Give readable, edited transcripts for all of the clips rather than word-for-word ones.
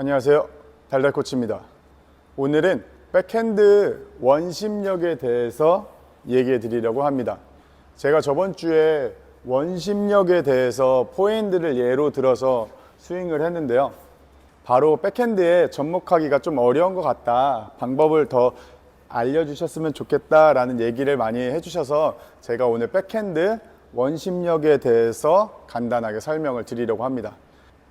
안녕하세요, 달달코치입니다. 오늘은 백핸드 원심력에 대해서 얘기해 드리려고 합니다. 제가 저번 주에 원심력에 대해서 포핸드를 예로 들어서 스윙을 했는데요, 바로 백핸드에 접목하기가 좀 어려운 것 같다, 방법을 더 알려주셨으면 좋겠다 라는 얘기를 많이 해주셔서 제가 오늘 백핸드 원심력에 대해서 간단하게 설명을 드리려고 합니다.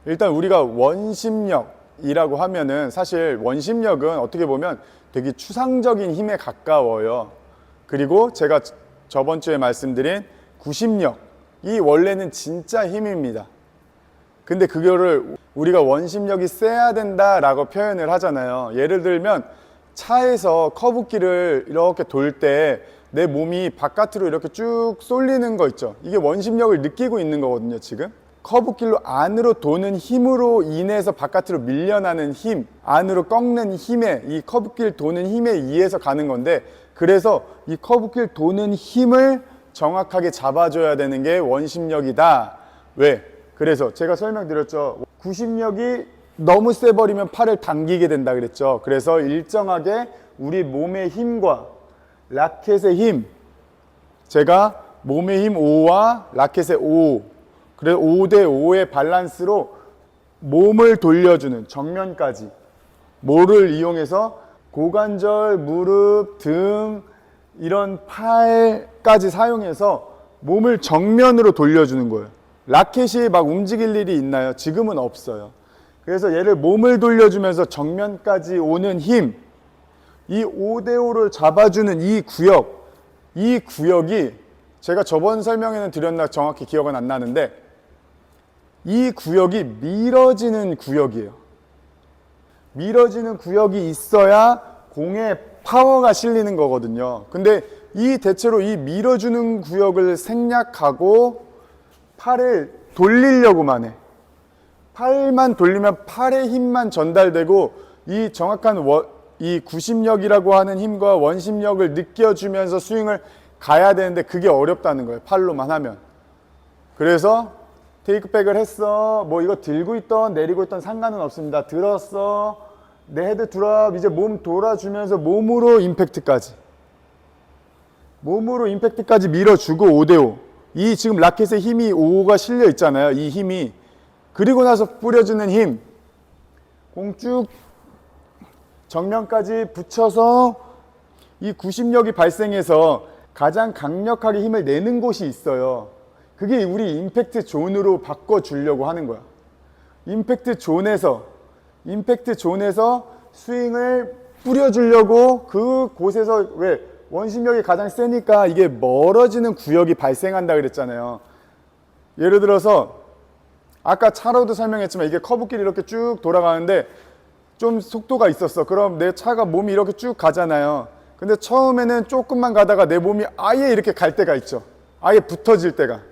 일단 우리가 원심력이라고 하면은 사실 원심력은 어떻게 보면 되게 추상적인 힘에 가까워요. 그리고 제가 저번 주에 말씀드린 구심력, 이 원래는 진짜 힘입니다. 근데 그거를 우리가 원심력이 세야 된다라고 표현을 하잖아요. 예를 들면 차에서 커브길을 이렇게 돌 때 내 몸이 바깥으로 이렇게 쭉 쏠리는 거 있죠. 이게 원심력을 느끼고 있는 거거든요. 지금 커브길로 안으로 도는 힘으로 인해서 바깥으로 밀려나는 힘, 안으로 꺾는 힘에, 이 커브길 도는 힘에 의해서 가는 건데, 그래서 이 커브길 도는 힘을 정확하게 잡아줘야 되는 게 원심력이다. 왜? 그래서 제가 설명드렸죠. 구심력이 너무 세버리면 팔을 당기게 된다 그랬죠. 그래서 일정하게 우리 몸의 힘과 라켓의 힘, 제가 몸의 힘 5와 라켓의 5, 그래서 5대 5의 밸런스로 몸을 돌려주는, 정면까지 뭐를 이용해서 고관절, 무릎, 등 이런 팔까지 사용해서 몸을 정면으로 돌려주는 거예요. 라켓이 막 움직일 일이 있나요? 지금은 없어요. 그래서 얘를 몸을 돌려주면서 정면까지 오는 힘, 이 5대5를 잡아주는 이 구역이 제가 저번 설명에는 드렸나 정확히 기억은 안 나는데, 이 구역이 밀어지는 구역이에요. 밀어지는 구역이 있어야 공에 파워가 실리는 거거든요. 근데 대체로 이 밀어주는 구역을 생략하고 팔을 돌리려고만 해. 팔만 돌리면 팔의 힘만 전달되고 이 정확한 이 구심력이라고 하는 힘과 원심력을 느껴주면서 스윙을 가야 되는데 그게 어렵다는 거예요. 팔로만 하면. 그래서 테이크백을 했어, 뭐 이거 들고 있던 내리고 있던 상관은 없습니다. 들었어, 내 헤드 드랍, 이제 몸 돌아주면서 몸으로 임팩트까지 밀어주고 5대5, 이 지금 라켓에 힘이 5가 실려 있잖아요. 이 힘이, 그리고 나서 뿌려주는 힘, 공 쭉 정면까지 붙여서 이 구심력이 발생해서 가장 강력하게 힘을 내는 곳이 있어요. 그게 우리 임팩트 존으로 바꿔주려고 하는 거야. 임팩트 존에서 스윙을 뿌려주려고, 그 곳에서, 왜? 원심력이 가장 세니까 이게 멀어지는 구역이 발생한다 그랬잖아요. 예를 들어서 아까 차로도 설명했지만 이게 커브길이 이렇게 쭉 돌아가는데 좀 속도가 있었어. 그럼 내 차가 몸이 이렇게 쭉 가잖아요. 근데 처음에는 조금만 가다가 내 몸이 아예 이렇게 갈 때가 있죠. 아예 붙어질 때가.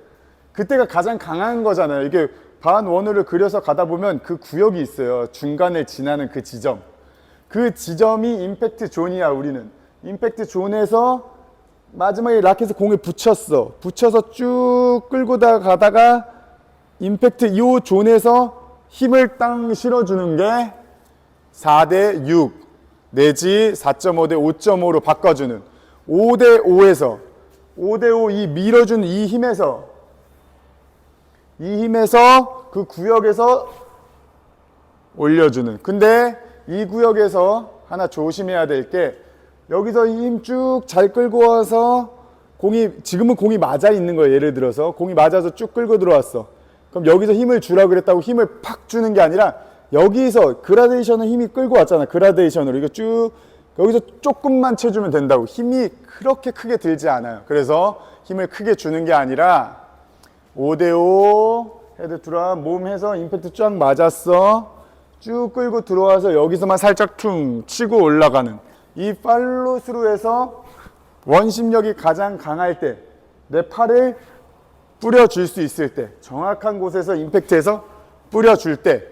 그때가 가장 강한 거잖아요. 이게 반원으로 그려서 가다 보면 그 구역이 있어요. 중간을 지나는 그 지점. 그 지점이 임팩트 존이야. 우리는 임팩트 존에서 마지막에 라켓을 공에 붙여서 쭉 끌고 가다가 임팩트 이 존에서 힘을 땅 실어주는 게 4대 6 내지 4.5대 5.5로 바꿔주는, 5대 5에서 5대 5 이 밀어주는 이 힘에서 그 구역에서 올려주는. 근데 이 구역에서 하나 조심해야 될 게, 여기서 힘 쭉 잘 끌고 와서 지금은 공이 맞아 있는 거예요. 예를 들어서 공이 맞아서 쭉 끌고 들어왔어. 그럼 여기서 힘을 주라고 그랬다고 힘을 팍 주는 게 아니라, 여기서 그라데이션을 힘이 끌고 왔잖아. 그라데이션으로 이거 쭉 여기서 조금만 쳐주면 된다고. 힘이 그렇게 크게 들지 않아요. 그래서 힘을 크게 주는 게 아니라 5대5 헤드 드랍, 몸 해서 임팩트 쫙 맞았어, 쭉 끌고 들어와서 여기서만 살짝 퉁 치고 올라가는, 이 팔로스루에서 원심력이 가장 강할 때, 내 팔을 뿌려줄 수 있을 때, 정확한 곳에서 임팩트해서 뿌려줄 때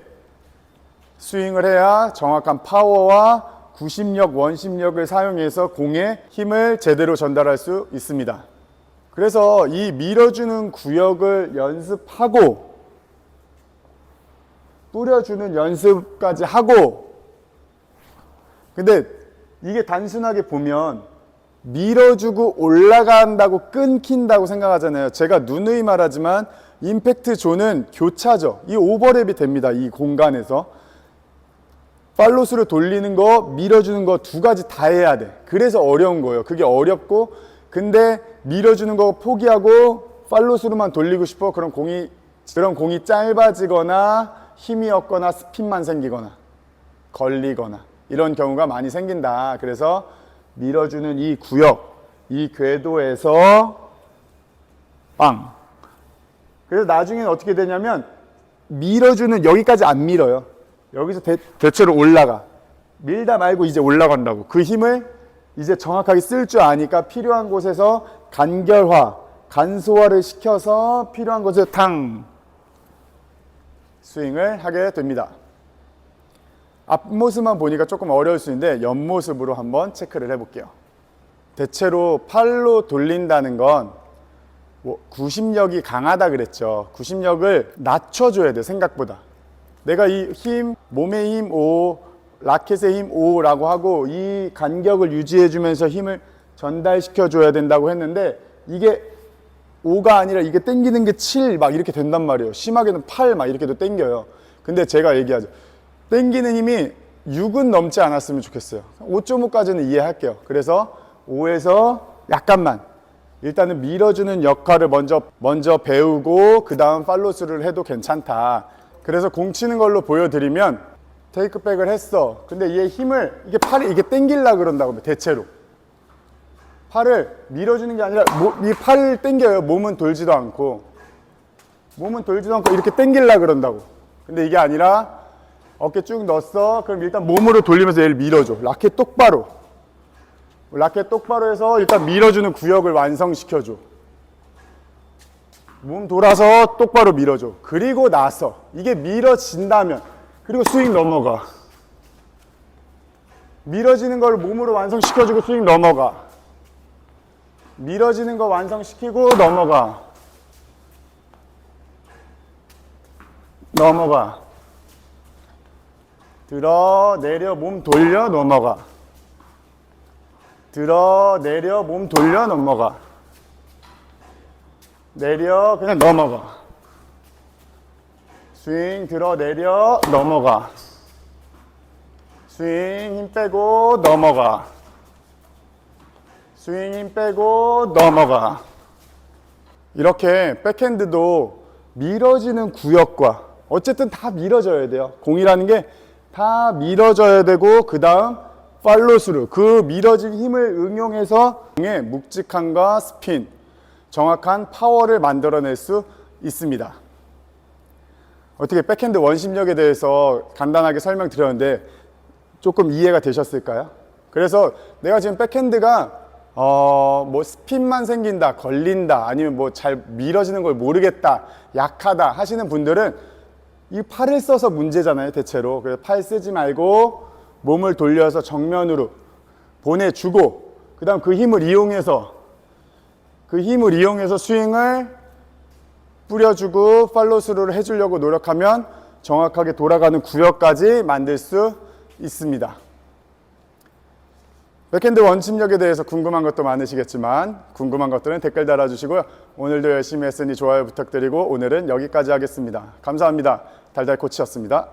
스윙을 해야 정확한 파워와 구심력, 원심력을 사용해서 공에 힘을 제대로 전달할 수 있습니다. 그래서 이 밀어주는 구역을 연습하고 뿌려주는 연습까지 하고, 근데 이게 단순하게 보면 밀어주고 올라간다고 끊긴다고 생각하잖아요. 제가 누누이 말하지만 임팩트 존은 교차죠. 이 오버랩이 됩니다. 이 공간에서 팔로스를 돌리는 거, 밀어주는 거 두 가지 다 해야 돼. 그래서 어려운 거예요. 그게 어렵고, 근데 밀어주는 거 포기하고 팔로스로만 돌리고 싶어. 그런 공이 짧아지거나 힘이 없거나 스핀만 생기거나 걸리거나 이런 경우가 많이 생긴다. 그래서 밀어주는 이 구역, 이 궤도에서 빵. 그래서 나중에는 어떻게 되냐면 밀어주는 여기까지 안 밀어요. 여기서 대체로 올라가. 밀다 말고 이제 올라간다고. 그 힘을 이제 정확하게 쓸 줄 아니까 필요한 곳에서 간결화, 간소화를 시켜서 필요한 곳에 탕 스윙을 하게 됩니다. 앞모습만 보니까 조금 어려울 수 있는데 옆모습으로 한번 체크를 해볼게요. 대체로 팔로 돌린다는 건 구심력이 강하다 그랬죠. 구심력을 낮춰줘야 돼, 생각보다. 내가 이 힘, 몸의 힘 5, 라켓의 힘 5라고 하고 이 간격을 유지해주면서 힘을 전달시켜줘야 된다고 했는데 이게 5가 아니라 이게 당기는 게 7 막 이렇게 된단 말이에요. 심하게는 8 막 이렇게도 당겨요. 근데 제가 얘기하죠. 당기는 힘이 6은 넘지 않았으면 좋겠어요. 5.5까지는 이해할게요. 그래서 5에서 약간만 일단은 밀어주는 역할을 먼저 배우고 그 다음 팔로스를 해도 괜찮다. 그래서 공 치는 걸로 보여드리면 테이크백을 했어. 근데 얘 힘을 이게 팔이 이게 당기려고 그런다고 대체로 팔을 밀어주는 게 아니라 이 팔을 당겨요. 몸은 돌지도 않고 이렇게 당기려고 그런다고. 근데 이게 아니라 어깨 쭉 넣었어. 그럼 일단 몸으로 돌리면서 얘를 밀어줘. 라켓 똑바로 해서 일단 밀어주는 구역을 완성시켜줘. 몸 돌아서 똑바로 밀어줘. 그리고 나서 이게 밀어진다면 그리고 스윙 넘어가. 밀어지는 걸 몸으로 완성시켜주고 스윙 넘어가. 밀어지는 거 완성시키고 넘어가. 들어 내려 몸 돌려 넘어가. 들어 내려 몸 돌려 넘어가. 내려 그냥 넘어가. 스윙 들어 내려 넘어가. 스윙 힘 빼고 넘어가. 스윙 힘 빼고 넘어가. 이렇게 백핸드도 밀어지는 구역과 어쨌든 다 밀어져야 돼요. 공이라는 게 다 밀어져야 되고 그 다음 팔로스루 그 밀어진 힘을 응용해서 공의 묵직함과 스핀 정확한 파워를 만들어낼 수 있습니다. 어떻게 백핸드 원심력에 대해서 간단하게 설명드렸는데 조금 이해가 되셨을까요? 그래서 내가 지금 백핸드가 뭐 스핀만 생긴다, 걸린다, 아니면 뭐 잘 밀어지는 걸 모르겠다, 약하다 하시는 분들은 이 팔을 써서 문제잖아요, 대체로. 그래서 팔 쓰지 말고 몸을 돌려서 정면으로 보내주고 그 다음 그 힘을 이용해서 스윙을 뿌려주고 팔로스루를 해주려고 노력하면 정확하게 돌아가는 구역까지 만들 수 있습니다. 백핸드 원심력에 대해서 궁금한 것도 많으시겠지만 궁금한 것들은 댓글 달아주시고요. 오늘도 열심히 했으니 좋아요 부탁드리고 오늘은 여기까지 하겠습니다. 감사합니다. 달달코치였습니다.